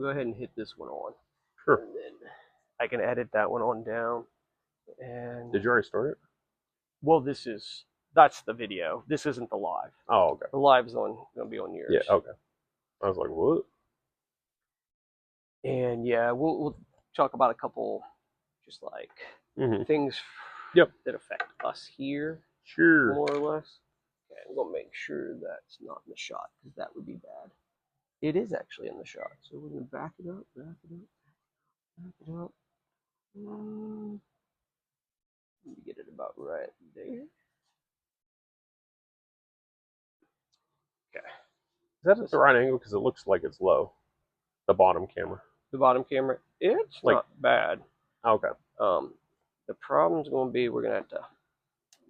Go ahead and hit this one on. Sure. And then I can edit that one on down. And did you already start it? Well, that's the video. This isn't the live. Oh, okay. The live's gonna be on yours. Yeah, okay. I was like, what? And yeah, we'll talk about a couple just like things that affect us here. Sure. More or less. Okay, I'm gonna make sure that's not in the shot because that would be bad. It is actually in the shot, so we're gonna back it up, back it up, back it up. Let me get it about right there. Okay. Is that at the right angle? Because it looks like it's low. The bottom camera. The bottom camera, it's like, not bad. Okay. The problem's going to be we're going to have to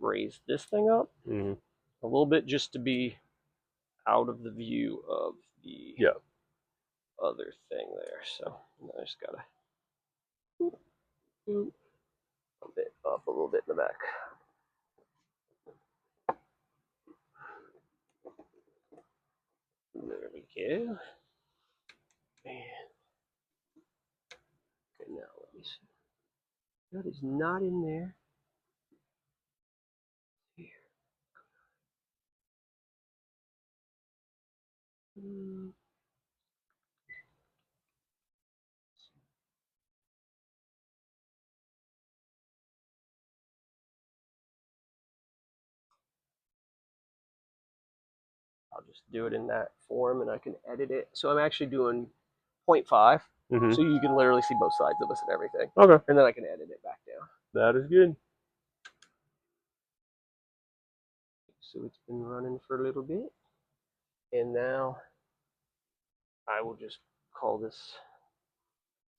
raise this thing up a little bit just to be out of the view of the other thing there. So I just got to a bit up a little bit in the back. There we go. And okay, now let me see. That is not in there. Here. I'll just do it in that form and I can edit it. So I'm actually doing 0.5. So you can literally see both sides of us and everything. Okay. And then I can edit it back down. That is good. So it's been running for a little bit. And now I will just call this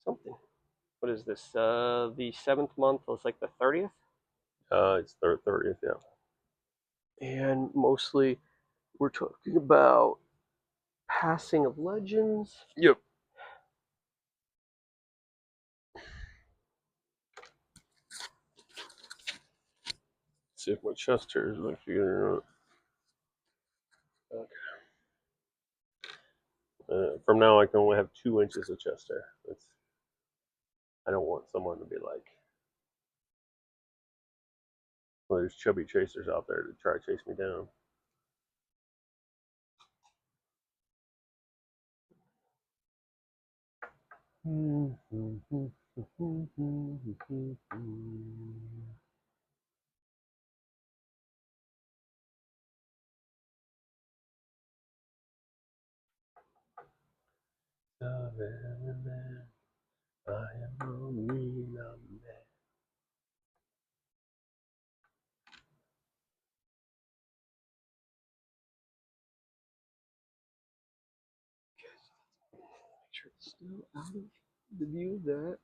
something. What is this? The 7th month was like the 30th? It's the 30th, yeah. And mostly we're talking about passing of legends. Yep. See if my chest hair is actually getting or not. Okay. From now, I can only have 2 inches of chest hair. I don't want someone to be like, well, there's chubby chasers out there to try to chase me down. I am a real man. Make sure it's still out of the view of that.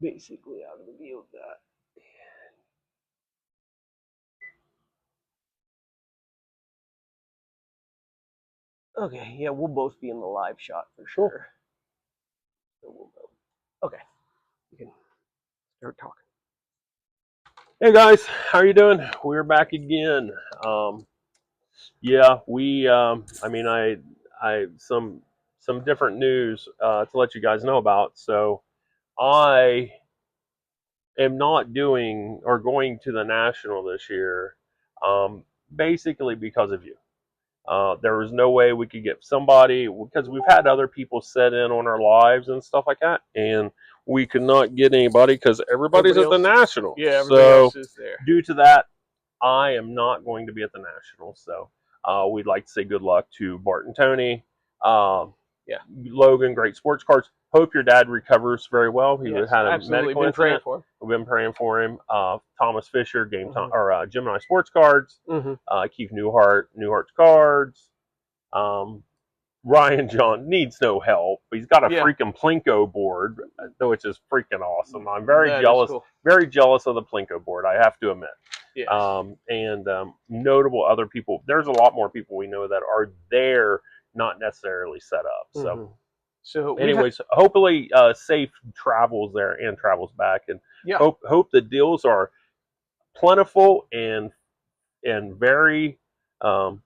Basically out of the view of that. Okay, yeah, we'll both be in the live shot for sure. So we'll know. Okay, you can start talking. Hey guys, how are you doing? We're back again. Yeah, we. I mean, I some different news to let you guys know about. So, I am not doing or going to the national this year, basically because of you. There was no way we could get somebody because we've had other people set in on our lives and stuff like that, and we could not get anybody because everybody's at the national. Yeah, everybody else is there. Due to that, I am not going to be at the national. So we'd like to say good luck to Bart and Tony. Logan, great sports cards. Hope your dad recovers very well. He had a medical incident. We've been praying for him. Thomas Fisher, GameTime or Gemini Sports Cards. Keith Newhart's cards. Ryan John needs no help. He's got a freaking Plinko board, which is freaking awesome. I'm very jealous. Very jealous of the Plinko board, I have to admit. Yes. And notable other people. There's a lot more people we know that are there, not necessarily set up. So anyways, hopefully safe travels there and travels back, and hope the deals are plentiful and and very, you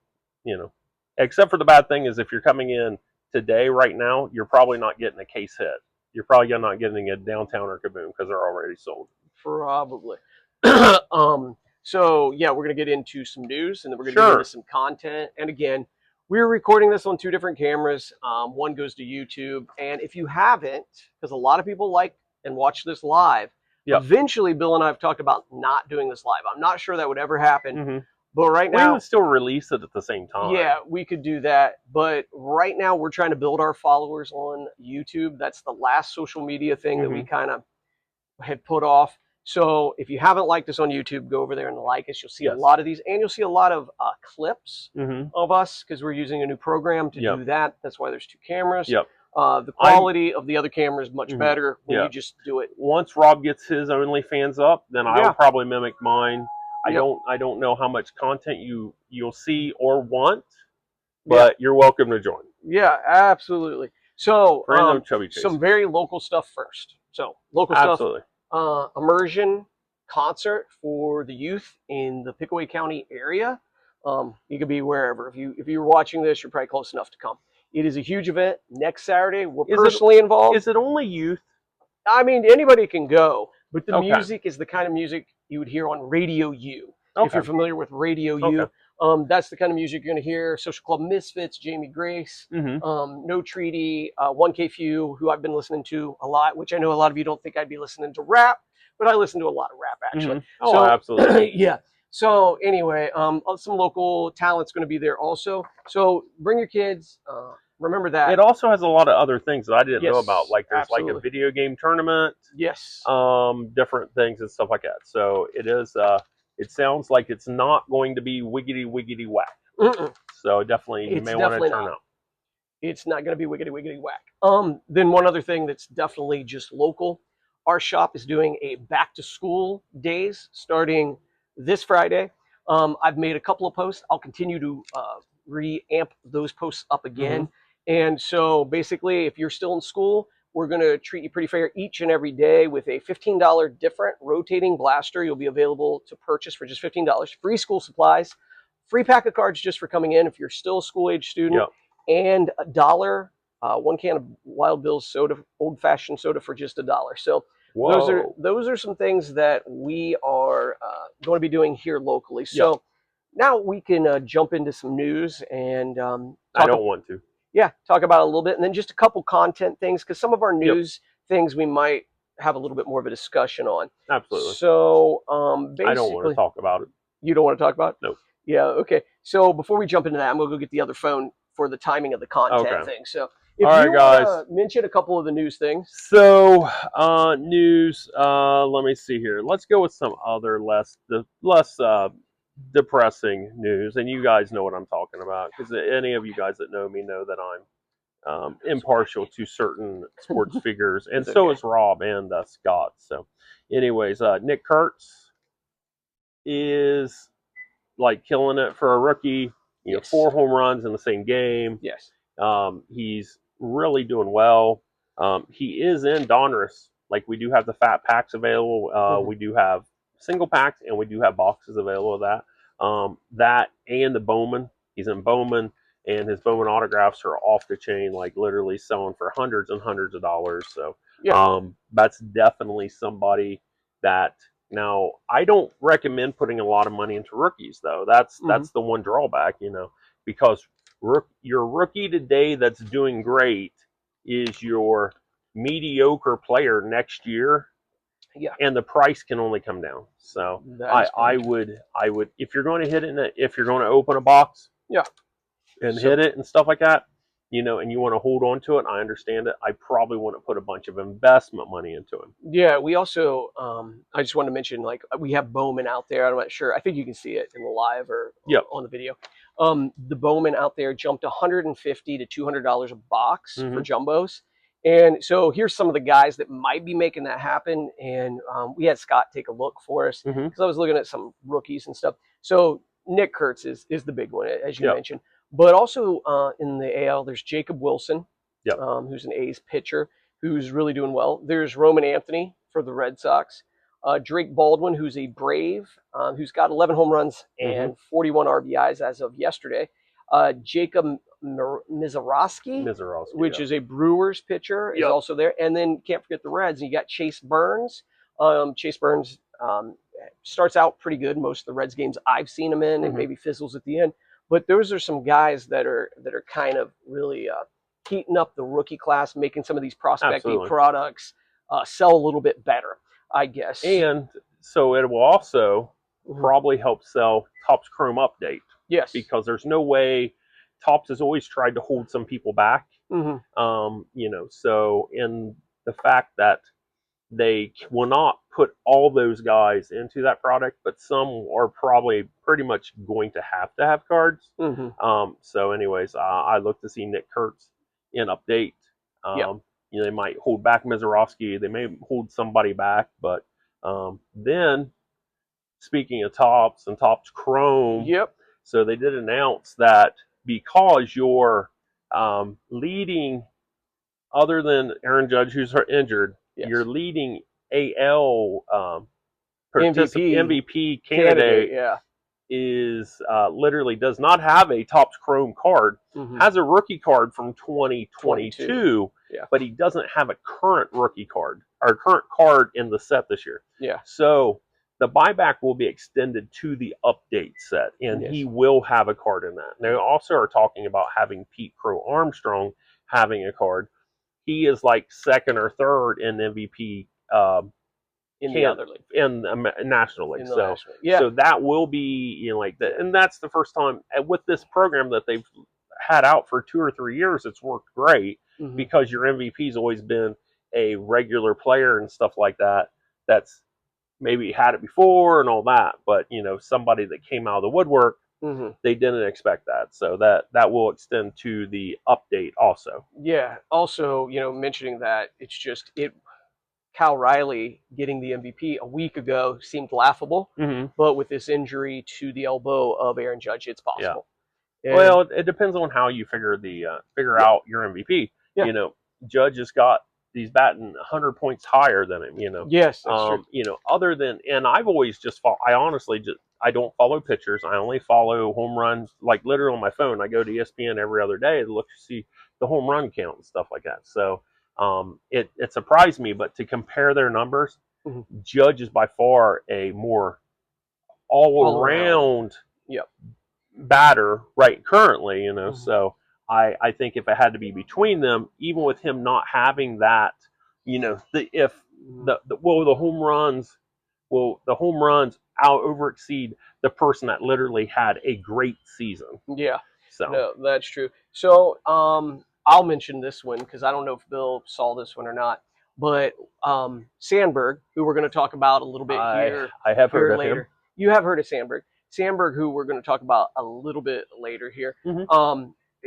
know, except for the bad thing is if you're coming in today, right now, you're probably not getting a case hit. You're probably not getting a downtown or Kaboom because they're already sold. Probably. So yeah, we're gonna get into some news, and then we're gonna get into some content. And again, we're recording this on two different cameras. One goes to YouTube, and if you haven't, because a lot of people like and watch this live, eventually Bill and I have talked about not doing this live. I'm not sure that would ever happen, but right now we would still release it at the same time. Yeah, we could do that, but right now we're trying to build our followers on YouTube. That's the last social media thing that we kind of had put off. So if you haven't liked us on YouTube, go over there and like us. You'll see a lot of these, and you'll see a lot of clips of us because we're using a new program to do that. That's why there's two cameras. The quality of the other camera is much better when you just do it. Once Rob gets his OnlyFans up, then I'll probably mimic mine. I don't know how much content you'll see or want, but you're welcome to join. Yeah, absolutely. So some very local stuff first. So local stuff. Immersion concert for the youth in the Pickaway County area. You could be wherever. If you're watching this, you're probably close enough to come. It is a huge event next Saturday. We're personally involved. Is it only youth? I mean, anybody can go, but the music is the kind of music you would hear on Radio U. If you're familiar with Radio U, that's the kind of music you're going to hear. Social Club Misfits, Jamie Grace, No Treaty, 1K Few, who I've been listening to a lot, which I know a lot of you don't think I'd be listening to rap, but I listen to a lot of rap, actually. So, absolutely. Yeah. So anyway, some local talent's going to be there also. So bring your kids. Remember that. It also has a lot of other things that I didn't know about. Like there's like a video game tournament. Yes. Different things and stuff like that. So it is. It sounds like it's not going to be wiggity wiggity whack. So definitely you may want to turn out. It's not going to be wiggity wiggity whack. Then one other thing that's definitely just local. Our shop is doing a back to school days starting this Friday. I've made a couple of posts. I'll continue to re-amp those posts up again. And so basically, if you're still in school, we're going to treat you pretty fair each and every day with a $15 different rotating blaster. You'll be available to purchase for just $15. Free school supplies, free pack of cards just for coming in if you're still a school-age student, and $1, one can of Wild Bill's soda, old-fashioned soda for just $1. So those are some things that we are going to be doing here locally. So now we can jump into some news and I don't want to. Yeah, talk about it a little bit, and then just a couple content things, because some of our news things we might have a little bit more of a discussion on. Absolutely. So basically, I don't want to talk about it. You don't want to talk about it? No. Yeah, okay. So before we jump into that, I'm going to go get the other phone for the timing of the content thing. So if you want to mention a couple of the news things. So news, let me see here. Let's go with some other less depressing news, and you guys know what I'm talking about because any of you guys that know me know that I'm impartial to certain sports figures, and so is Rob and Scott. So, anyways, Nick Kurtz is like killing it for a rookie. You know, 4 home runs in the same game. Yes. He's really doing well. He is in Donruss. Like we do have the fat packs available. We do have single packs, and we do have boxes available of that. That and the Bowman. He's in Bowman, and his Bowman autographs are off the chain, like literally selling for hundreds and hundreds of dollars. So that's definitely somebody that. Now, I don't recommend putting a lot of money into rookies, though. That's the one drawback, you know, because your rookie today that's doing great is your mediocre player next year. Yeah, and the price can only come down. So I would if you're going to hit it if you're going to open a box, and hit it and stuff like that, you know, and you want to hold on to it, I understand it. I probably wouldn't put a bunch of investment money into him. Yeah, we also I just want to mention, like, we have Bowman out there. I'm not sure. I think you can see it in the live or on the video. The Bowman out there jumped $150 to $200 a box for jumbos. And so here's some of the guys that might be making that happen. And we had Scott take a look for us because I was looking at some rookies and stuff. So Nick Kurtz is the big one, as you mentioned. But also in the AL, there's Jacob Wilson, who's an A's pitcher, who's really doing well. There's Roman Anthony for the Red Sox. Drake Baldwin, who's a Brave, who's got 11 home runs and 41 RBIs as of yesterday. Jacob Mizorowski, which is a Brewers pitcher, is also there. And then can't forget the Reds. You got Chase Burns. Chase Burns starts out pretty good. Most of the Reds games I've seen him in, and maybe fizzles at the end. But those are some guys that are kind of really heating up the rookie class, making some of these prospecting products sell a little bit better, I guess. And so it will also probably help sell Topps Chrome Update. Yes. Because there's no way Topps has always tried to hold some people back. So in the fact that they will not put all those guys into that product, but some are probably pretty much going to have cards. So anyways, I look to see Nick Kurtz in Update. They might hold back Mizorowski. They may hold somebody back, but then speaking of Topps and Topps Chrome, so they did announce that because you're leading, other than Aaron Judge, who's injured, you're leading AL MVP candidate is literally does not have a Topps Chrome card, has a rookie card from 2022, but he doesn't have a current rookie card or current card in the set this year. So the buyback will be extended to the update set, and he will have a card in that. They also are talking about having Pete Crow Armstrong having a card. He is like second or third in MVP in the other league, in the National League. So that will be like that, and that's the first time with this program that they've had out for 2 or 3 years. It's worked great because your MVP's always been a regular player and stuff like that. That's maybe had it before and all that, but somebody that came out of the woodwork, they didn't expect that. So that will extend to the update also. Yeah. Also, mentioning that Cal Riley getting the MVP a week ago seemed laughable, but with this injury to the elbow of Aaron Judge, it's possible. Well, it depends on how you figure out your MVP. Judge has got he's batting 100 points higher than him. Yes, that's true. Other than, and I've always I don't follow pitchers. I only follow home runs, like literally on my phone. I go to ESPN every other day to look to see the home run count and stuff like that. So it surprised me, but to compare their numbers, Judge is by far a more all around batter right currently. So I think if it had to be between them, even with him not having that, the home runs out over exceed the person that literally had a great season. Yeah. So no, that's true. So I'll mention this one because I don't know if Bill saw this one or not, but Sandberg, who we're going to talk about a little bit here. I have heard of him. You have heard of Sandberg. Sandberg, who we're going to talk about a little bit later here.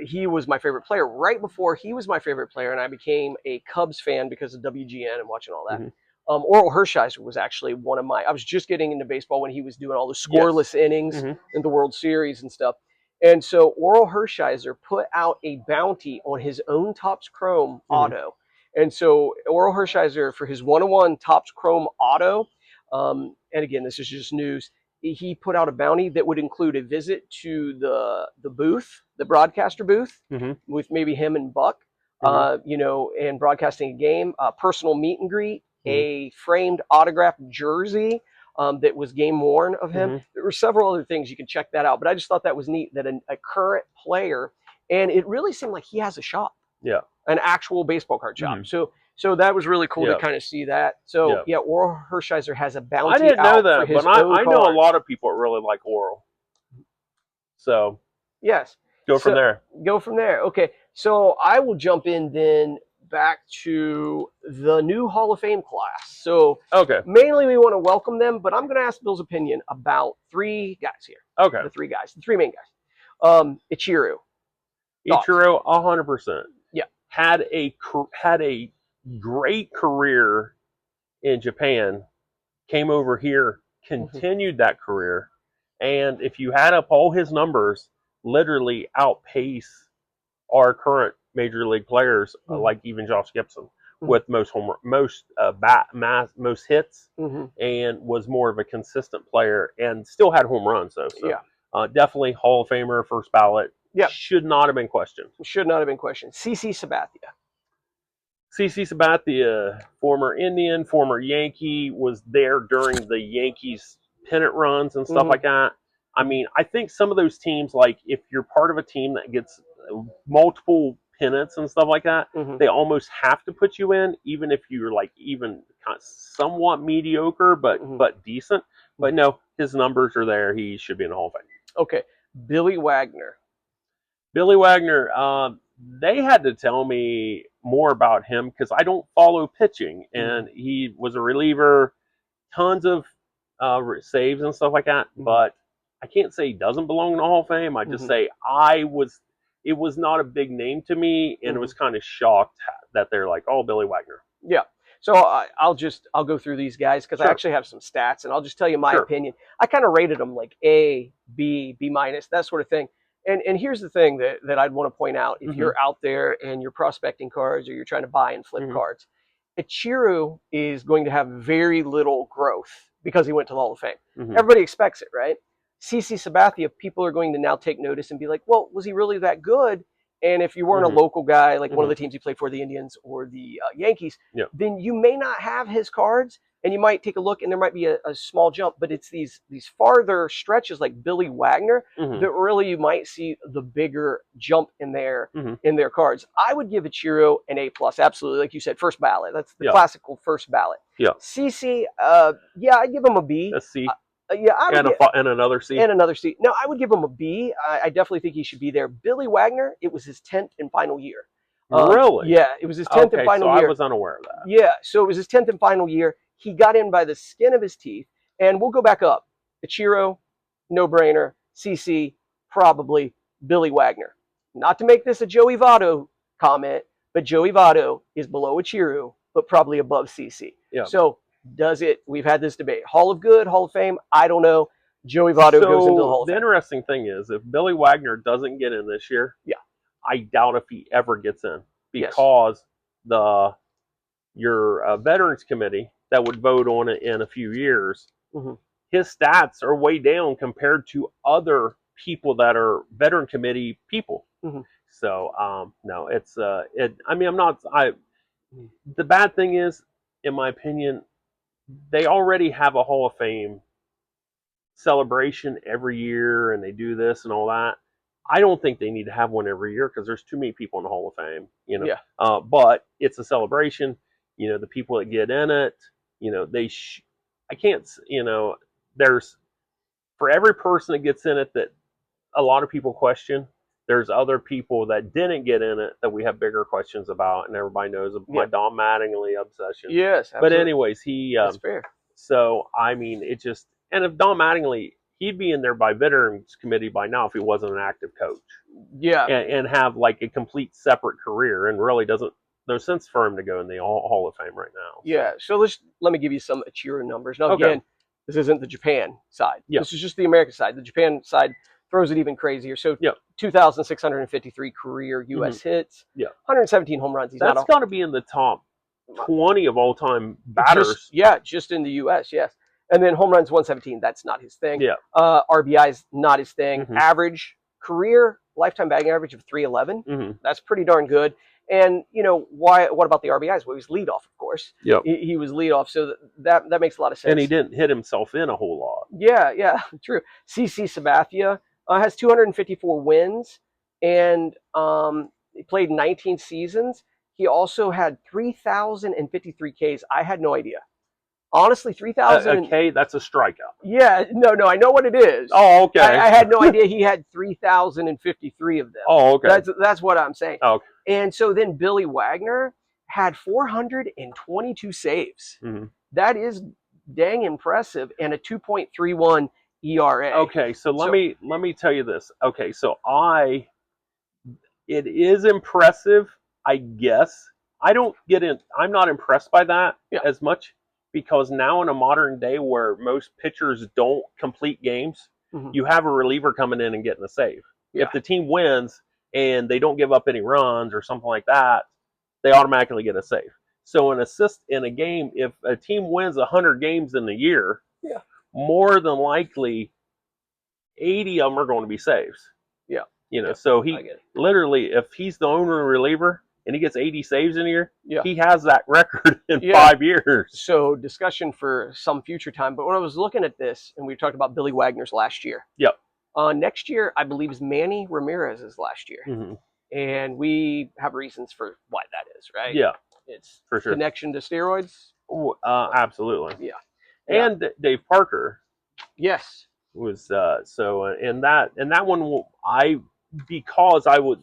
He was my favorite player right before he was my favorite player, and I became a Cubs fan because of WGN and watching all that. Orel Hershiser was actually I was just getting into baseball when he was doing all the scoreless innings in the World Series and stuff. And so Orel Hershiser put out a bounty on his own Topps Chrome auto. And so Orel Hershiser, for his 101 Topps Chrome auto, and again, this is just news, he put out a bounty that would include a visit to the booth, the broadcaster booth, with maybe him and Buck, and broadcasting a game, a personal meet and greet, a framed autographed jersey that was game worn of him. There were several other things. You can check that out. But I just thought that was neat that a current player, and it really seemed like he has a shop. Yeah. An actual baseball card shop. So that was really cool to kind of see that. So, Orel Hershiser has a bounty. I didn't know that, for his but own I know a lot of people that really like Orel. So, yes. Go from there. Okay. So I will jump in then back to the new Hall of Fame class. So mainly we want to welcome them, but I'm going to ask Bill's opinion about 3 guys here. The 3 main guys. Ichiro. Ichiro, 100%. Yeah. Had a great career in Japan, came over here, continued that career, and if you add up all his numbers, literally outpace our current major league players, like even Josh Gibson, with most most hits, and was more of a consistent player, and still had home runs though. So definitely Hall of Famer, first ballot. Should not have been questioned. Should not have been questioned. CC Sabathia. CC Sabathia, former Indian, former Yankee, was there during the Yankees pennant runs and stuff like that. I mean, I think some of those teams, like if you're part of a team that gets multiple pennants and stuff like that, they almost have to put you in, even if you're like even kind of somewhat mediocre, but decent. But no, his numbers are there. He should be in the Hall of Fame. Okay, Billy Wagner. Billy Wagner, they had to tell me more about him because I don't follow pitching, and he was a reliever, tons of saves and stuff like that. But I can't say he doesn't belong in the Hall of Fame. I just say it was not a big name to me, and it was kind of shocked that they're like, oh, Billy Wagner. Yeah. So I'll go through these guys because I actually have some stats, and I'll just tell you my opinion. I kind of rated them like A, B, B minus, that sort of thing. And here's the thing that I'd want to point out. If you're out there and you're prospecting cards or you're trying to buy and flip cards, Ichiro is going to have very little growth because he went to the Hall of Fame. Everybody expects it, right? CC Sabathia, people are going to now take notice and be like, well, was he really that good? And if you weren't a local guy, like one of the teams he played for, the Indians or the Yankees, then you may not have his cards, and you might take a look, and there might be a small jump. But it's these farther stretches like Billy Wagner that really you might see the bigger jump in their cards. I would give Ichiro an A+, absolutely. Like you said, first ballot. That's the classical first ballot. CC, I'd give him a B. A C. And another C. And another C. No, I would give him a B. I definitely think he should be there. Billy Wagner, it was his 10th and final year. Really? Yeah, it was his 10th and final year. I was unaware of that. Yeah, so it was his 10th and final year. He got in by the skin of his teeth. And we'll go back up. Ichiro, no-brainer. CC, probably. Billy Wagner. Not to make this a Joey Votto comment, but Joey Votto is below Ichiro, but probably above CC. Yeah. So does it? We've had this debate. Hall of Good, Hall of Fame. I don't know. Joey Votto goes into the Hall of Fame. The interesting thing is, if Billy Wagner doesn't get in this year, I doubt if he ever gets in because your Veterans Committee that would vote on it in a few years, his stats are way down compared to other people that are Veteran Committee people. So no, it's I mean, the bad thing is, in my opinion, they already have a Hall of Fame celebration every year, and they do this and all that. I don't think they need to have one every year because there's too many people in the Hall of Fame, you know. But it's a celebration. You know, the people that get in it, you know, I can't, you know, there's, for every person that gets in it that a lot of people question, there's other people that didn't get in it that we have bigger questions about, and everybody knows my Don Mattingly obsession. Yes, absolutely. But anyways, that's fair. So I mean, it just, and if Don Mattingly, he'd be in there by Veterans Committee by now if he wasn't an active coach. Yeah, and have like a complete separate career, and really doesn't no sense for him to go in the Hall of Fame right now. Yeah, so let me give you some Ichiro numbers. Now again, this isn't the Japan side. This is just the American side. The Japan side throws it even crazier. So 2,653 career U.S. hits. 117 home runs. That's got to be in the top 20 of all time batters. Just in the U.S. Yes, and then home runs 117. That's not his thing. RBIs not his thing. Average career lifetime batting average of 311. That's pretty darn good. And you know why? What about the RBIs? Well, he was leadoff, of course. He was leadoff, so that makes a lot of sense. And he didn't hit himself in a whole lot. Yeah, true. CC Sabathia has 254 wins, and he played 19 seasons. He also had 3,053 Ks. I had no idea. Honestly, 3,000. A K, that's a strikeout. Yeah, no, I know what it is. Oh, okay. I had no idea he had 3,053 of them. Oh, okay. That's what I'm saying. Oh, okay. And so then Billy Wagner had 422 saves. That is dang impressive, and a 2.31 ERA. Okay, so let me tell you this. Okay, so it is impressive, I guess. I'm not impressed by that as much, because now in a modern day where most pitchers don't complete games, you have a reliever coming in and getting a save. If the team wins and they don't give up any runs or something like that, they automatically get a save. So an assist in a game, if a team wins 100 games in the year, Yeah. more than likely 80 of them are going to be saves. Yeah. You know, so he literally, if he's the owner and reliever and he gets 80 saves in a year, he has that record in 5 years. So discussion for some future time. But when I was looking at this, and we talked about Billy Wagner's last year. Yep. Next year, I believe, is Manny Ramirez's last year. Mm-hmm. And we have reasons for why that is, right? Yeah. It's for sure. Connection to steroids. Absolutely. Yeah. And Dave Parker. Yes. Was so and that one because I would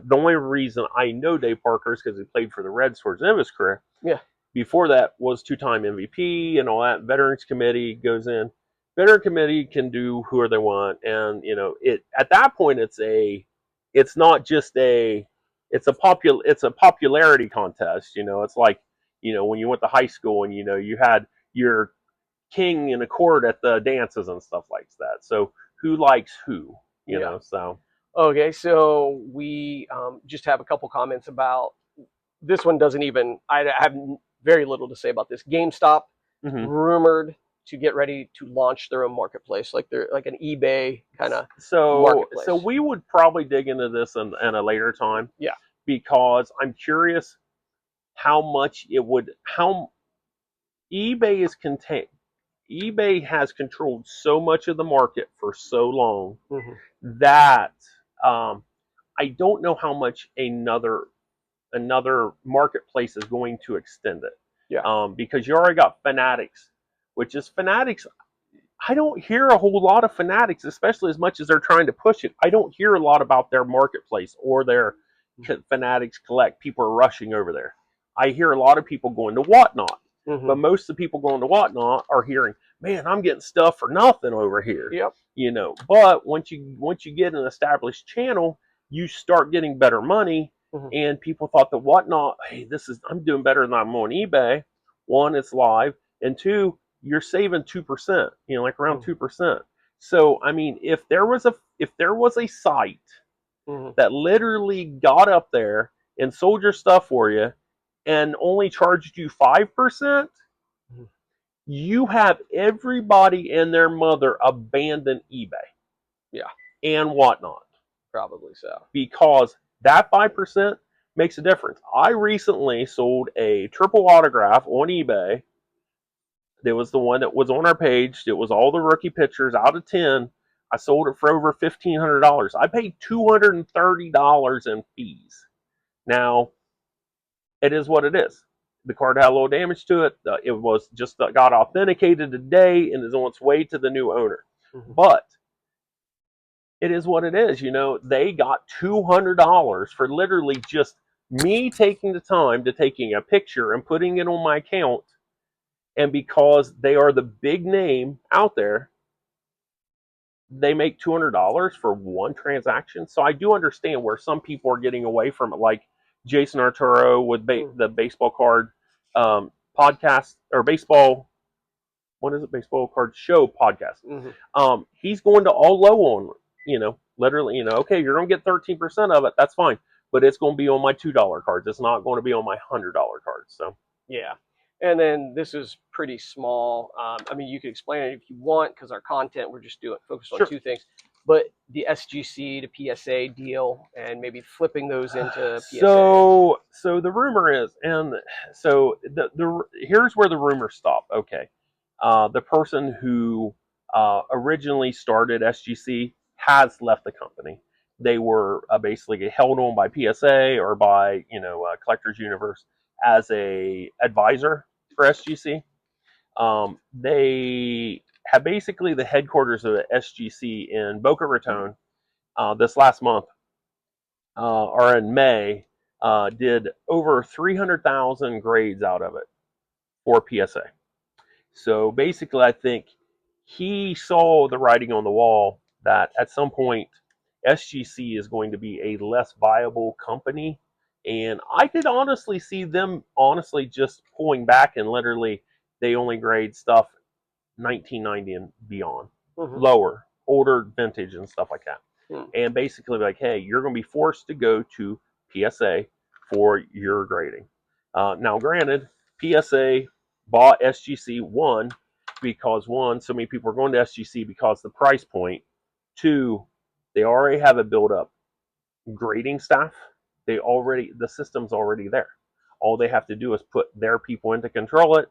the only reason I know Dave Parker is because he played for the Reds towards the end of his career. Yeah. Before that was 2-time MVP and all that. Veterans Committee goes in. Veteran Committee can do who they want, and you know it. At that point, it's not just it's a popularity contest. You know, it's like when you went to high school and you had your king in a court at the dances and stuff like that. So who likes who, you know? So okay, so we just have a couple comments about this one. Doesn't even I have very little to say about this. GameStop rumored to get ready to launch their own marketplace, like they're like an eBay kind of marketplace. So we would probably dig into this in a later time. Yeah, because I'm curious how much eBay is contained. eBay has controlled so much of the market for so long that I don't know how much another marketplace is going to extend it. Yeah. Because you already got Fanatics, which is Fanatics. I don't hear a whole lot of Fanatics, especially as much as they're trying to push it. I don't hear a lot about their marketplace or their Fanatics Collect. People are rushing over there. I hear a lot of people going to Whatnot. But most of the people going to Whatnot are hearing, "Man, I'm getting stuff for nothing over here." Yep. But once you get an established channel, you start getting better money. And people thought that Whatnot, hey, I'm doing better than I'm on eBay. One, it's live, and two, you're saving 2%. Like around 2%. So I mean, if there was a site that literally got up there and sold your stuff for you and only charged you 5%, you have everybody and their mother abandon eBay. Yeah. And Whatnot. Probably so. Because that 5% makes a difference. I recently sold a triple autograph on eBay. There was the one that was on our page. It was all the rookie pictures out of 10. I sold it for over $1,500. I paid $230 in fees. Now, it is what it is. The card had a little damage to it. It was just got authenticated today and is on its way to the new owner. But it is what it is. They got $200 for literally just me taking the time to taking a picture and putting it on my account. And because they are the big name out there, they make $200 for one transaction. So I do understand where some people are getting away from it, like Jason Arturo with the baseball card podcast or baseball. What is it? Baseball card show podcast. He's going to all low on, literally, okay, you're going to get 13% of it. That's fine. But it's going to be on my $2 cards. It's not going to be on my $100 cards. So, yeah. And then this is pretty small. I mean, you can explain it if you want, because our content, we're just focused on two things. But the SGC to PSA deal and maybe flipping those into PSA. So the rumor is, and so here's where the rumors stop. Okay. The person who originally started SGC has left the company. They were basically held on by PSA or by Collectors Universe as a advisor for SGC. They have basically the headquarters of the SGC in Boca Raton. This last month, or in May, did over 300,000 grades out of it for PSA. So basically, I think he saw the writing on the wall that at some point SGC is going to be a less viable company. And I could honestly see them just pulling back and literally they only grade stuff 1990 and beyond, lower, older vintage and stuff like that. And basically like, hey, you're going to be forced to go to PSA for your grading. Now, granted, PSA bought SGC because one, so many people are going to SGC because the price point. Two, they already have a built up grading staff. The system's already there. All they have to do is put their people in to control it.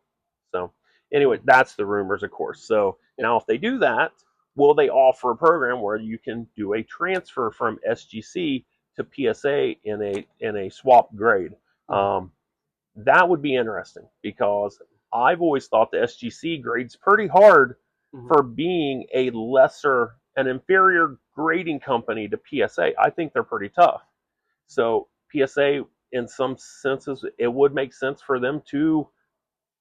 So anyway, that's the rumors, of course. So now if they do that, will they offer a program where you can do a transfer from SGC to PSA in a swap grade? That would be interesting because I've always thought the SGC grade's pretty hard for being an inferior grading company to PSA. I think they're pretty tough. So PSA, in some senses, it would make sense for them to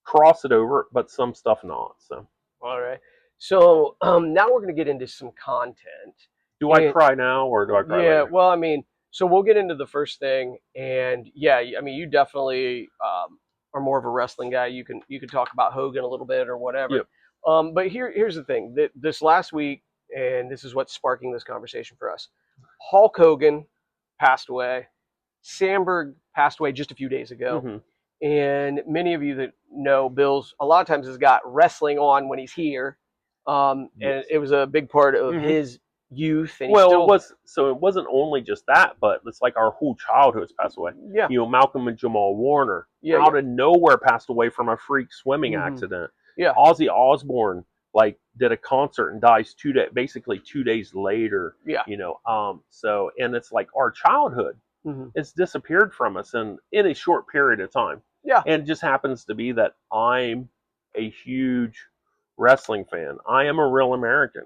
cross it over, but some stuff not. So, all right. So now we're going to get into some content. do I cry now or do I cry later? Well, I mean, so we'll get into the first thing, and yeah, I mean, you definitely are more of a wrestling guy. You can talk about Hogan a little bit or whatever. Yep. But here's the thing. This last week, and this is what's sparking this conversation for us. Hulk Hogan passed away. Sandberg passed away just a few days ago. And many of you that know Bill's a lot of times has got wrestling on when he's here. And it was a big part of his youth. And it wasn't only just that, but it's like our whole childhood has passed away. Yeah. You know, Malcolm and Jamal Warner out of nowhere passed away from a freak swimming accident. Yeah. Ozzy Osbourne did a concert and dies basically 2 days later. Yeah. You know, so, and it's like our childhood. It's disappeared from us in a short period of time. Yeah. And it just happens to be that I'm a huge wrestling fan. I am a real American.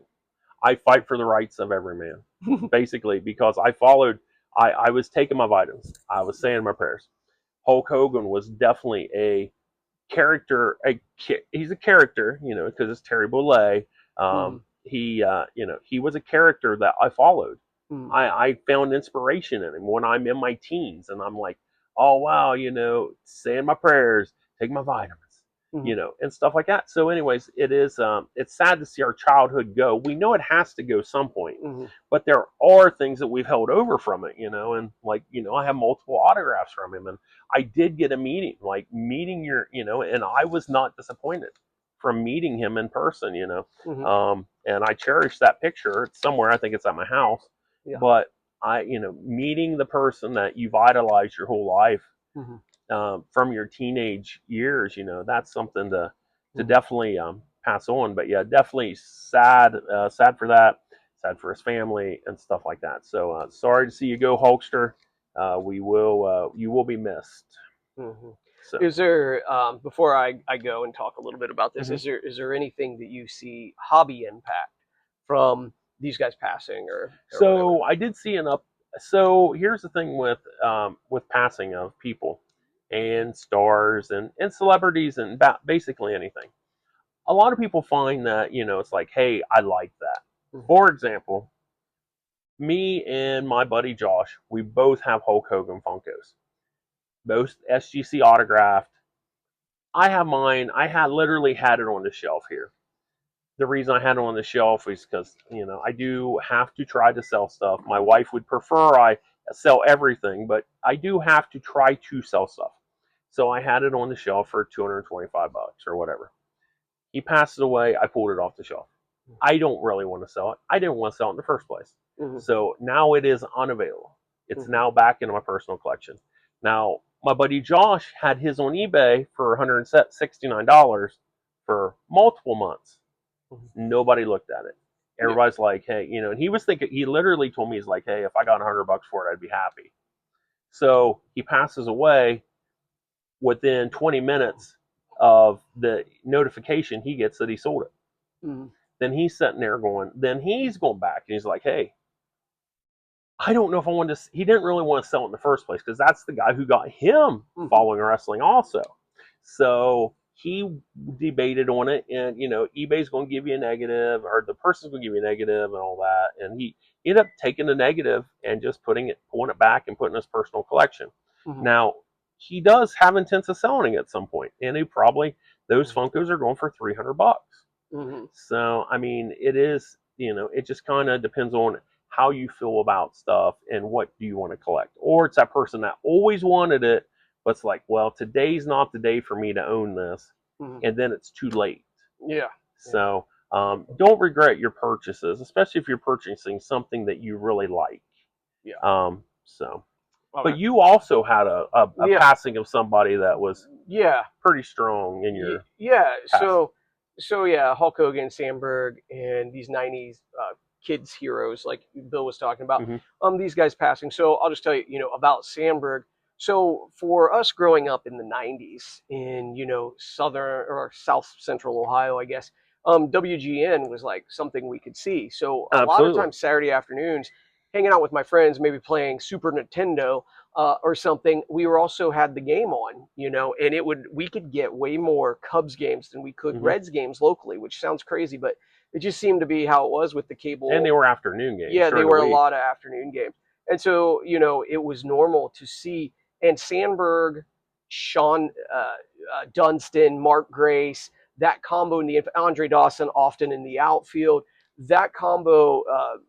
I fight for the rights of every man, basically, because I was taking my vitamins. I was saying my prayers. Hulk Hogan was definitely a character. He's a character, you know, because it's Terry Bollea. He was a character that I followed. I found inspiration in him when I'm in my teens, and I'm like, oh wow, you know, saying my prayers, take my vitamins, you know, and stuff like that. So, anyways, it's sad to see our childhood go. We know it has to go some point, but there are things that we've held over from it, you know, and I have multiple autographs from him, and I did get a meeting, and I was not disappointed from meeting him in person, you know, and I cherish that picture. It's somewhere, I think it's at my house. Yeah. But meeting the person that you've idolized your whole life from your teenage years, you know, that's something to definitely pass on. But yeah, definitely sad for that, sad for his family and stuff like that. So sorry to see you go, Hulkster. You will be missed. So. Is there before I go and talk a little bit about this, is there anything that you see hobby impact from these guys passing or so whatever? I did see so here's the thing with passing of people and stars and celebrities and basically anything. A lot of people find that, you know, it's like, hey, I like that. For example, me and my buddy Josh, we both have Hulk Hogan Funkos. Both SGC autographed. I have mine. Literally had it on the shelf here. The reason I had it on the shelf is because, you know, I do have to try to sell stuff. My wife would prefer I sell everything, but I do have to try to sell stuff. So I had it on the shelf for $225 or whatever. He passes away. I pulled it off the shelf. I don't really want to sell it. I didn't want to sell it in the first place. So now it is unavailable. It's now back in my personal collection. Now, my buddy Josh had his on eBay for $169 for multiple months. Nobody looked at it. Everybody's like, hey, you know, and he literally told me, he's like, hey, if I got $100 for it, I'd be happy. So he passes away. Within 20 minutes of the notification, he gets that he sold it. Then he's sitting there then he's going back and he's like, hey, I don't know if I want to. He didn't really want to sell it in the first place because that's the guy who got him following wrestling also. So he debated on it, and, you know, eBay's going to give you a negative, or the person's going to give you a negative and all that. And he ended up taking the negative and just pulling it back and putting it in his personal collection. Now, he does have intents of selling it at some point, and those Funkos are going for $300. So, I mean, it is, you know, it just kind of depends on how you feel about stuff and what do you want to collect. Or it's that person that always wanted it, But it's like, well, today's not the day for me to own this, and then it's too late. Yeah. So don't regret your purchases, especially if you're purchasing something that you really like. Yeah. So, but you also had a passing of somebody that was pretty strong in your So yeah, Hulk Hogan, Sandberg, and these '90s kids heroes like Bill was talking about. These guys passing. So I'll just tell you, about Sandberg. So for us growing up in the '90s in southern or south central Ohio, I guess, WGN was like something we could see. So a lot of times Saturday afternoons, hanging out with my friends, maybe playing Super Nintendo or something, we were also had the game on, and we could get way more Cubs games than we could Reds games locally, which sounds crazy, but it just seemed to be how it was with the cable. And they were afternoon games. Yeah, they were a lot of afternoon games. And so, it was normal to see, and Sandberg, Sean Dunston, Mark Grace, that combo, Andre Dawson often in the outfield, that combo,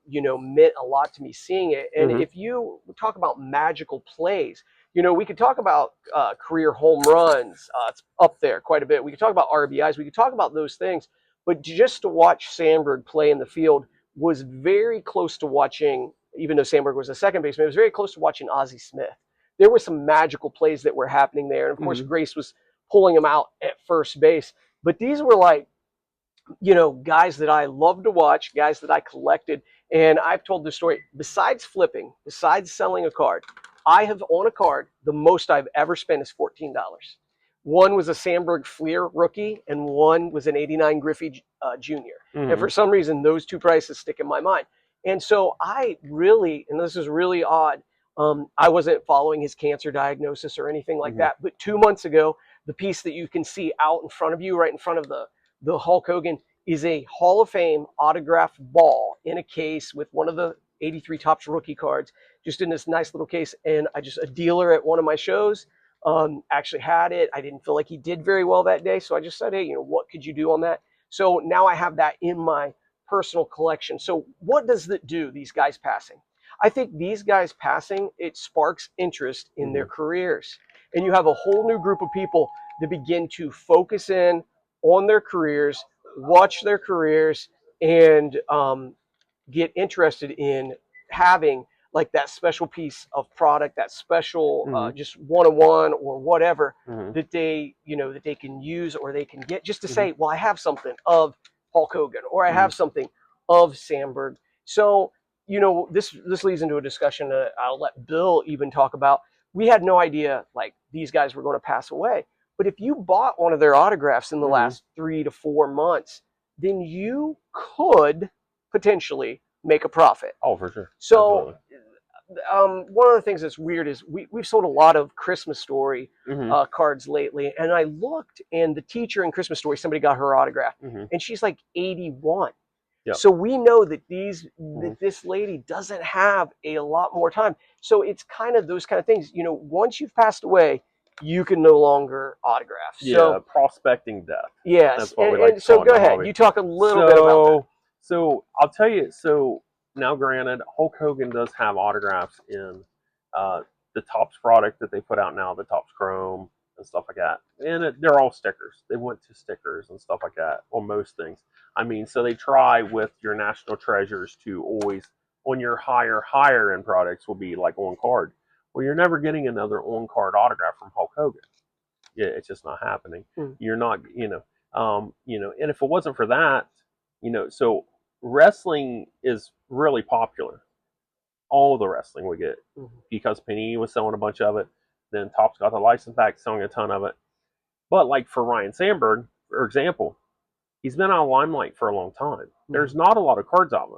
meant a lot to me seeing it. And if you talk about magical plays, we could talk about career home runs. It's up there quite a bit. We could talk about RBIs. We could talk about those things. But just to watch Sandberg play in the field was very close to watching, even though Sandberg was a second baseman, it was very close to watching Ozzie Smith. There were some magical plays that were happening there. And of course, Grace was pulling him out at first base. But these were like, guys that I loved to watch, guys that I collected. And I've told this story. Besides flipping, besides selling a card, I have on a card, the most I've ever spent is $14. One was a Sandberg Fleer rookie, and one was an '89 Griffey Jr. And for some reason, those two prices stick in my mind. And so I really, and this is really odd, I wasn't following his cancer diagnosis or anything like that. But 2 months ago, the piece that you can see out in front of you, right in front of the Hulk Hogan, is a Hall of Fame autographed ball in a case with one of the 83 Topps rookie cards, just in this nice little case. And a dealer at one of my shows actually had it. I didn't feel like he did very well that day. So I just said, hey, what could you do on that? So now I have that in my personal collection. So what does that do, these guys passing? I think these guys passing, it sparks interest in their careers. And you have a whole new group of people that begin to focus in on their careers, watch their careers, and get interested in having like that special piece of product, that special just one-on-one or whatever that they can use or they can get just to say, well, I have something of Hulk Hogan or I have something of Sandberg. So, this leads into a discussion that I'll let Bill even talk about. We had no idea like these guys were going to pass away. But if you bought one of their autographs in the last 3 to 4 months, then you could potentially make a profit. Oh, for sure. So one of the things that's weird is we've sold a lot of Christmas Story cards lately, and I looked, and the teacher in Christmas Story, somebody got her autograph, and she's like 81. Yep. So we know that that this lady doesn't have a lot more time. So it's kind of those kind of things. Once you've passed away, you can no longer autograph. Yeah, so, prospecting death. Yes. That's what we like to call it. So go ahead. You talk a little bit about that. So I'll tell you. So now, granted, Hulk Hogan does have autographs in the Topps product that they put out now, the Topps Chrome and stuff like that. And they're all stickers. They went to stickers and stuff like that on most things. I mean, so they try with your national treasures to always, on your higher end products will be like on card. Well, you're never getting another on card autograph from Hulk Hogan. Yeah, it's just not happening. You're not, and if it wasn't for that, so wrestling is really popular. All the wrestling we get because Panini was selling a bunch of it. Then Topps got the license back, selling a ton of it. But like for Ryan Sandberg, for example, he's been out of limelight for a long time. There's not a lot of cards of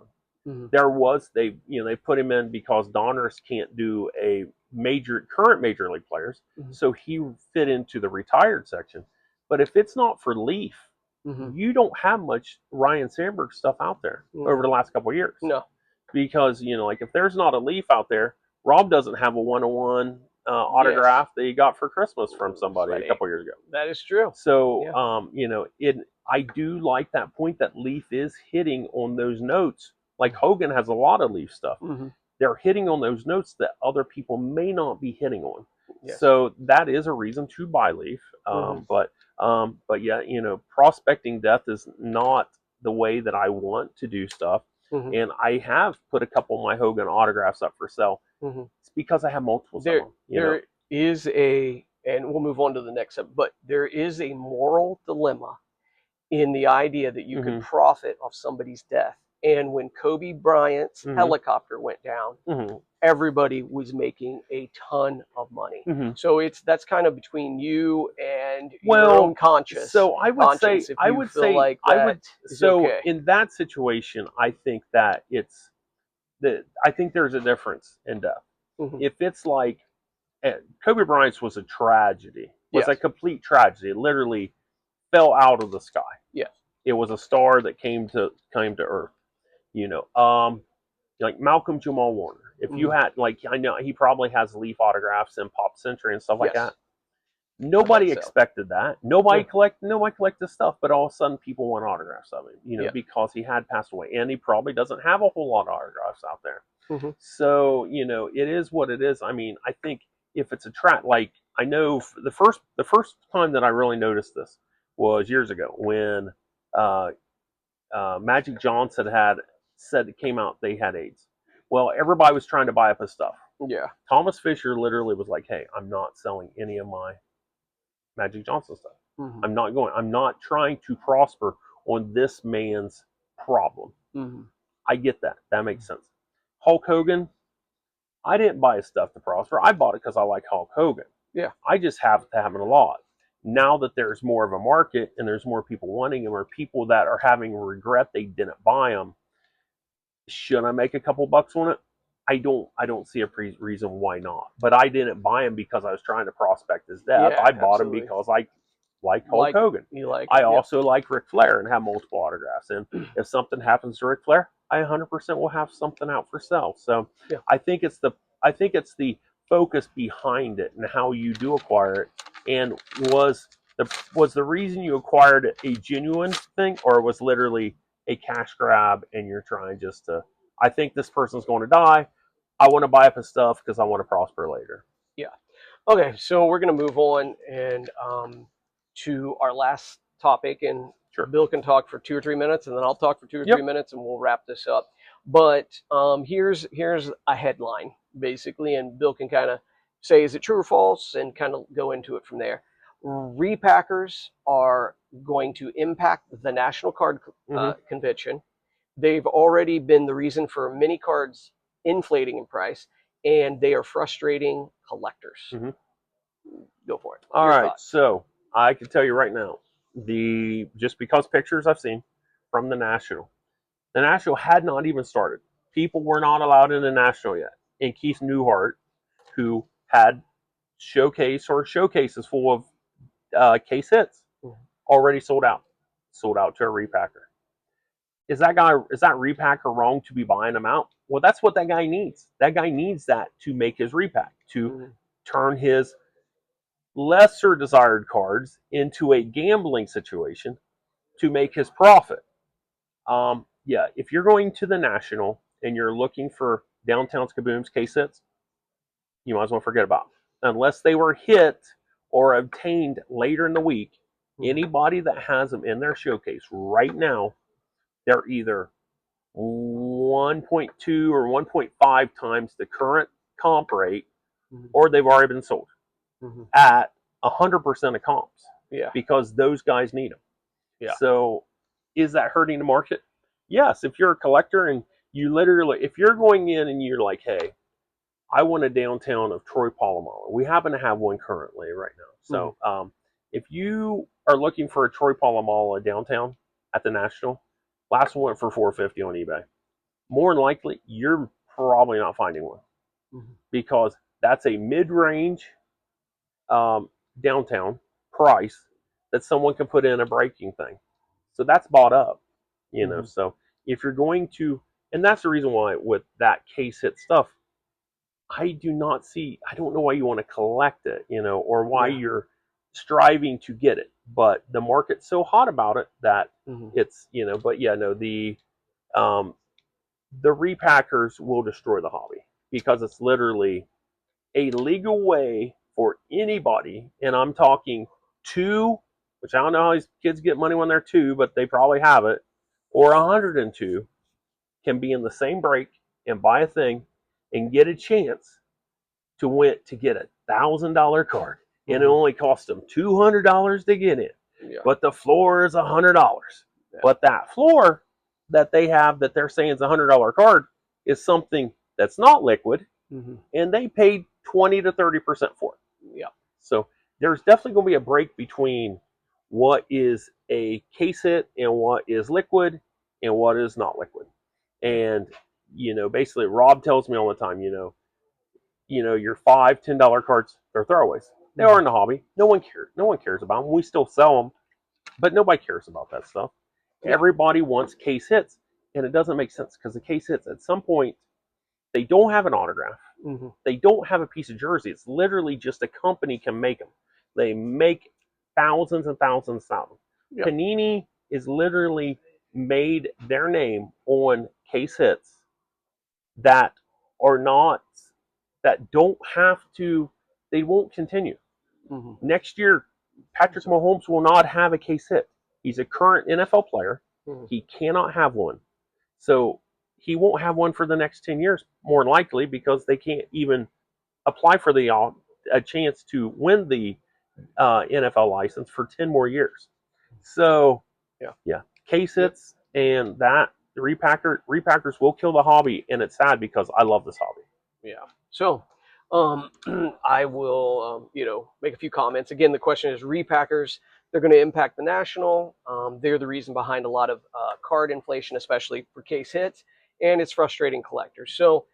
him. There was they put him in because Donruss can't do a current major league players, so he fit into the retired section. But if it's not for Leaf, you don't have much Ryan Sandberg stuff out there over the last couple of years. No, because like if there's not a Leaf out there, Rob doesn't have a 101 autograph that he got for Christmas from somebody a couple years ago. That is true. So I do like that point that Leaf is hitting on those notes. Like Hogan has a lot of Leaf stuff. They're hitting on those notes that other people may not be hitting on. Yes. So that is a reason to buy Leaf. But yeah, prospecting death is not the way that I want to do stuff. And I have put a couple of my Hogan autographs up for sale. It's because I have multiples of them. There is and we'll move on to the next step, but there is a moral dilemma in the idea that you could profit off somebody's death. And when Kobe Bryant's helicopter went down, everybody was making a ton of money. So that's kind of between you and your own conscience. So I would say, okay. In that situation, I think that I think there's a difference in death. If it's like Kobe Bryant's was a tragedy, was a complete tragedy. It literally fell out of the sky. Yes. It was a star that came to Earth. Like Malcolm Jamal Warner. If you had, like, I know he probably has Leaf autographs and Pop Century and stuff like that. Nobody expected that. Nobody collected stuff, but all of a sudden people want autographs of him, because he had passed away, and he probably doesn't have a whole lot of autographs out there. So it is what it is. I mean, I think if it's a trap, like I know the first time that I really noticed this was years ago when Magic Johnson said it came out they had AIDS. Well, everybody was trying to buy up his stuff. Yeah. Thomas Fisher literally was like, "Hey, I'm not selling any of my Magic Johnson stuff. I'm not trying to prosper on this man's problem." I get that. That makes sense. Hulk Hogan, I didn't buy his stuff to prosper. I bought it because I like Hulk Hogan. Yeah. I just have to have it a lot. Now that there's more of a market and there's more people wanting them, or people that are having regret they didn't buy them, should I make a couple bucks on it? I don't see a reason why not. But I didn't buy him because I was trying to prospect his death. I bought him because I like Hulk Hogan. I also like Ric Flair and have multiple autographs. And if something happens to Ric Flair, I 100% will have something out for sale. So I think it's the focus behind it and how you do acquire it. And was the reason you acquired it a genuine thing, or was literally a cash grab and you're trying just to, I think this person's going to die, I want to buy up his stuff because I want to prosper later. Yeah. Okay, so we're going to move on and to our last topic, and Bill can talk for 2 or 3 minutes, and then I'll talk for 2 or 3 minutes, and we'll wrap this up. But here's a headline, basically, and Bill can kind of say, is it true or false, and kind of go into it from there. Repackers are going to impact the National Card Convention. They've already been the reason for many cards inflating in price, and they are frustrating collectors. Go for it. All right, so I can tell you right now, just because pictures I've seen from the National had not even started. People were not allowed in the National yet. And Keith Newhart, who had showcases full of case hits, already sold out to a repacker. Is that repacker wrong to be buying them out? Well, that's what that guy needs. That guy needs that to make his repack, to turn his lesser desired cards into a gambling situation to make his profit. If you're going to the National and you're looking for Downtown's Kaboom's case hits, you might as well forget about them. Unless they were hit or obtained later in the week, anybody that has them in their showcase right now, they're either 1.2 or 1.5 times the current comp rate, or they've already been sold at 100% of comps. Because those guys need them. So is that hurting the market? Yes. If you're a collector and if you're going in and you're like, hey, I want a Downtown of Troy Polamalu. We happen to have one currently right now. So if you are looking for a Troy Polamalu Downtown at the National, last one went for $450 on eBay. More than likely, you're probably not finding one because that's a mid-range Downtown price that someone can put in a breaking thing. So that's bought up, So if you're going to, and that's the reason why with that case hit stuff, I don't know why you want to collect it, or why you're striving to get it. But the market's so hot about it that it's, the repackers will destroy the hobby because it's literally a legal way for anybody, and I'm talking 2, which I don't know how these kids get money when they're 2, but they probably have it, or 102 can be in the same break and buy a thing and get a chance to get $1,000 card, and it only costs them $200 to get in. Yeah. But the floor is $100. Yeah. But that floor that they have that they're saying is a $100 card is something that's not liquid, and they paid 20 to 30% for it. Yeah. So there's definitely going to be a break between what is a case hit and what is liquid and what is not liquid. And basically, Rob tells me all the time, your $5, $10 cards, they're throwaways. They are in the hobby. No one cares. No one cares about them. We still sell them, but nobody cares about that stuff. Yeah. Everybody wants case hits, and it doesn't make sense because the case hits at some point they don't have an autograph. They don't have a piece of jersey. It's literally just a company can make them. They make thousands and thousands of them. Yep. Panini is literally made their name on case hits that are not, that don't have to, they won't continue. Next year, Patrick Mahomes will not have a case hit. He's a current NFL player. He cannot have one. So he won't have one for the next 10 years, more than likely, because they can't even apply for a chance to win the NFL license for 10 more years. So, yeah, case hits and that, the repackers will kill the hobby, and it's sad because I love this hobby. Yeah. So, I will, make a few comments. Again, the question is repackers. They're going to impact the national. They're the reason behind a lot of card inflation, especially for case hits, and it's frustrating collectors. So,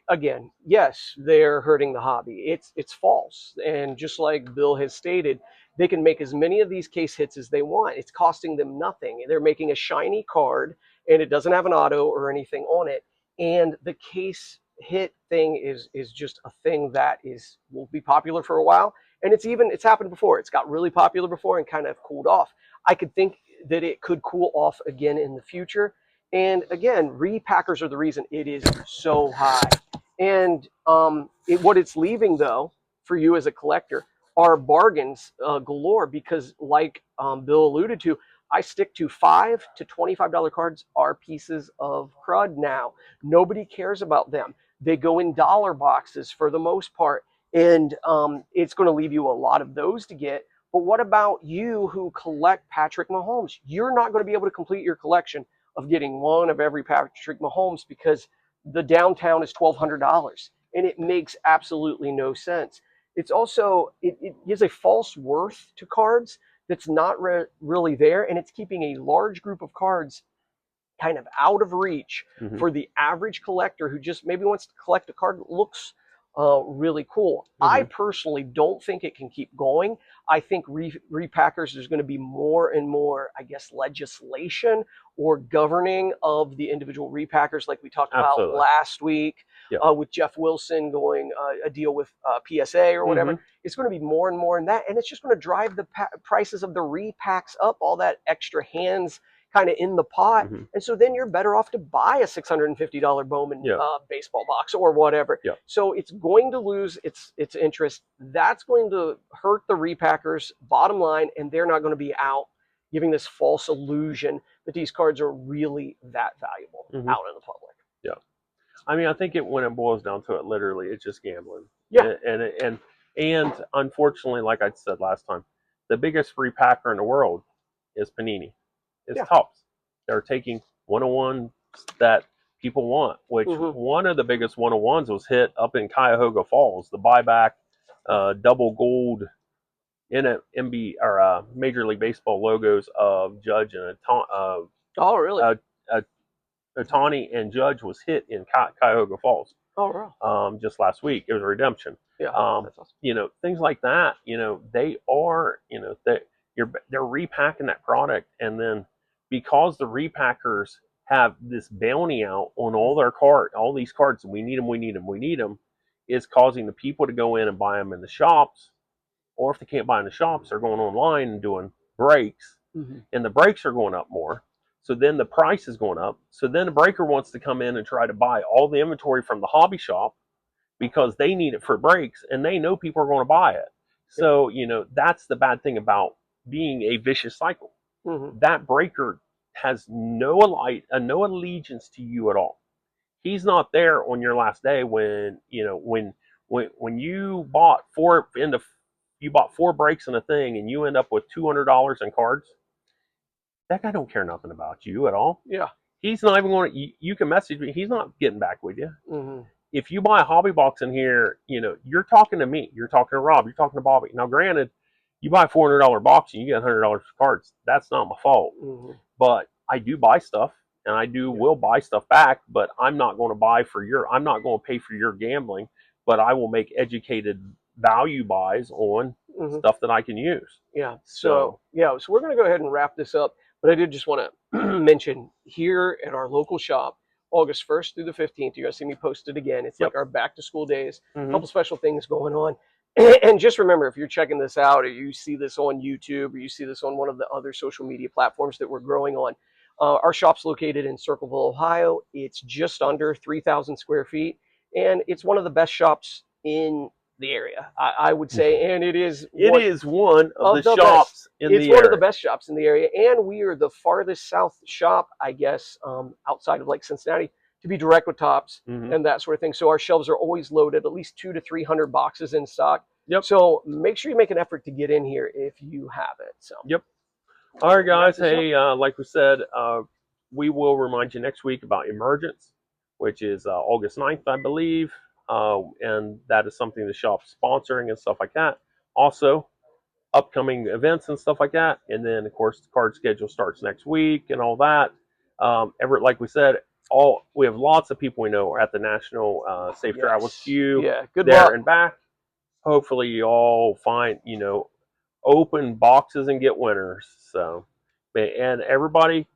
again, yes, they're hurting the hobby. It's false, and just like Bill has stated, they can make as many of these case hits as they want. It's costing them nothing. They're making a shiny card, and it doesn't have an auto or anything on it, and the case hit thing is just a thing that will be popular for a while, and it's happened before. It's got really popular before and kind of cooled off. I could think that it could cool off again in the future, and again, repackers are the reason it is so high. And what it's leaving though for you as a collector are bargains galore, because like Bill alluded to, I stick to $5 to $25 cards are pieces of crud now. Nobody cares about them. They go in dollar boxes for the most part, and it's going to leave you a lot of those to get. But what about you who collect Patrick Mahomes? You're not going to be able to complete your collection of getting one of every Patrick Mahomes because the downtown is $1,200, and it makes absolutely no sense. It's also, it gives a false worth to cards that's not really there, and it's keeping a large group of cards kind of out of reach for the average collector who just maybe wants to collect a card that looks really cool. I personally don't think it can keep going. I think repackers, there's going to be more and more, I guess, legislation or governing of the individual repackers, like we talked about last week with Jeff Wilson going a deal with PSA or whatever. It's going to be more and more in that, and it's just going to drive the prices of the repacks up, all that extra hands kind of in the pot. And so then you're better off to buy a $650 Bowman baseball box or whatever. So it's going to lose its interest. That's going to hurt the repackers, bottom line, and they're not going to be out giving this false illusion that these cards are really that valuable out in the public. Yeah. I mean, I think when it boils down to it, literally, it's just gambling. Yeah. And unfortunately, like I said last time, the biggest repacker in the world is Panini. It's Topps. They're taking 101s that people want, which one of the biggest 101s was hit up in Cuyahoga Falls, the buyback double gold in a MB or Major League Baseball logos of Judge and oh really? Ohtani and Judge was hit in Cuyahoga Falls. Oh, wow. Just last week. It was a redemption. Yeah, that's awesome. Things like that. They are. They're repacking that product, and then because the repackers have this bounty out on all these cards, and we need them, is causing the people to go in and buy them in the shops, or if they can't buy in the shops, they're going online and doing breaks, and the breaks are going up more. So then the price is going up. So then the breaker wants to come in and try to buy all the inventory from the hobby shop because they need it for breaks and they know people are going to buy it. So, you know, that's the bad thing about being a vicious cycle. That breaker has no allegiance to you at all. He's not there on your last day when, you know, when you bought you bought 4 breaks in a thing and you end up with $200 in cards. That guy don't care nothing about you at all. Yeah. He's not even going to, you can message me. He's not getting back with you. If you buy a hobby box in here, you know, you're talking to me. You're talking to Rob. You're talking to Bobby. Now, granted, you buy a $400 box and you get $100 for cards. That's not my fault. But I do buy stuff and I will buy stuff back, but I'm not going to I'm not going to pay for your gambling, but I will make educated value buys on stuff that I can use. Yeah. So we're going to go ahead and wrap this up. But I did just want to mention here at our local shop, August 1st through the 15th, you're going to see me post it again. It's like our back to school days, a couple special things going on. And just remember, if you're checking this out or you see this on YouTube or you see this on one of the other social media platforms that we're growing on, our shop's located in Circleville, Ohio. It's just under 3,000 square feet. And it's one of the best shops in the area, I would say, and it is one of the shops in the area. It's one of the best shops in the area, and we are the farthest south shop, I guess, outside of like Cincinnati, to be direct with Tops and that sort of thing. So our shelves are always loaded, at least 200 to 300 boxes in stock. So make sure you make an effort to get in here if you haven't. So all right, guys. Hey, like we said, we will remind you next week about Emergence, which is August 9th, I believe. And that is something the shop's sponsoring and stuff like that. Also, upcoming events and stuff like that. And then, of course, the card schedule starts next week and all that. Like we said, we have lots of people we know are at the National Safe Travels Queue. Yeah, good there luck. and back. Hopefully, you all find, open boxes and get winners. So, and everybody